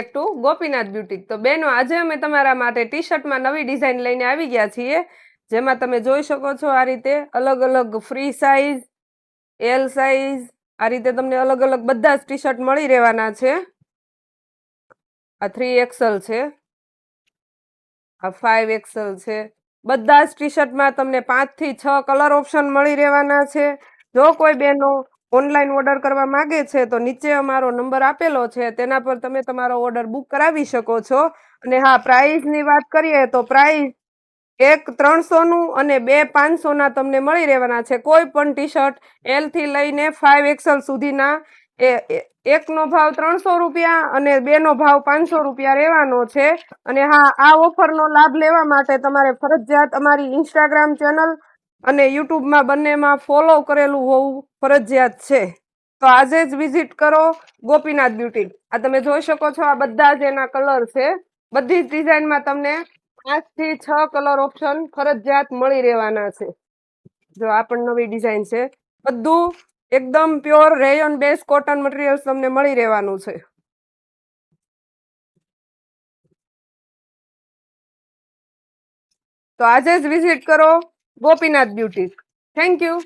Two Gopinath boutique. તો બેનો આજે અમે તમારા માટે ટી શર્ટમાં નવી ડિઝાઇન લઈને આવી ગયા છીએ, જેમાં તમે જોઈ શકો છો આ રીતે અલગ અલગ ફ્રી સાઇઝ, એલ સાઇઝ, આ રીતે તમને અલગ અલગ બધા જ ટી શર્ટ મળી રહેવાના છે। આ 3XL છે, આ 5XL છે, બધા જ ટી શર્ટમાં તમને 5 થી 6 કલર ઓપ્શન મળી રહેવાના છે। જો કોઈ બેનો ઓનલાઈન ઓર્ડર કરવા માંગે છે તો નીચે અમારો નંબર આપેલો છે, તેના પર તમે તમારો ઓર્ડર બુક કરાવી શકો છો। અને હા, પ્રાઇઝની વાત કરીએ તો પ્રાઇઝ એક 300 નું અને બે 500 ના તમને મળી રહેવાના છે। કોઈ પણ ટી શર્ટ એલ થી લઈને 5XL સુધીના એકનો ભાવ 300 રૂપિયા અને બેનો ભાવ 500 રૂપિયા રહેવાનો છે। અને હા, આ ઓફરનો લાભ લેવા માટે તમારે ફરજિયાત અમારી ઇન્સ્ટાગ્રામ ચેનલ અને યુટ્યુબમાં બંનેમાં ફોલો કરેલું હોવું ફરજિયાત છે। તો આજે જ વિઝિટ કરો ગોપીનાથ બ્યુટીક। આ તમે જોઈ શકો છો, આ બધા જ એના કલર છે। બધી જ ડિઝાઇનમાં તમને 5 થી 6 કલર ઓપ્શન ફરજિયાત મળી રહેવાના છે। જો આ પણ નવી ડિઝાઇન છે, બધું એકદમ pure rayon base cotton materials તમને મળી રહેવાનું છે। તો આજે જ વિઝિટ કરો ગોપીનાથ બ્યુટીક। Thank you.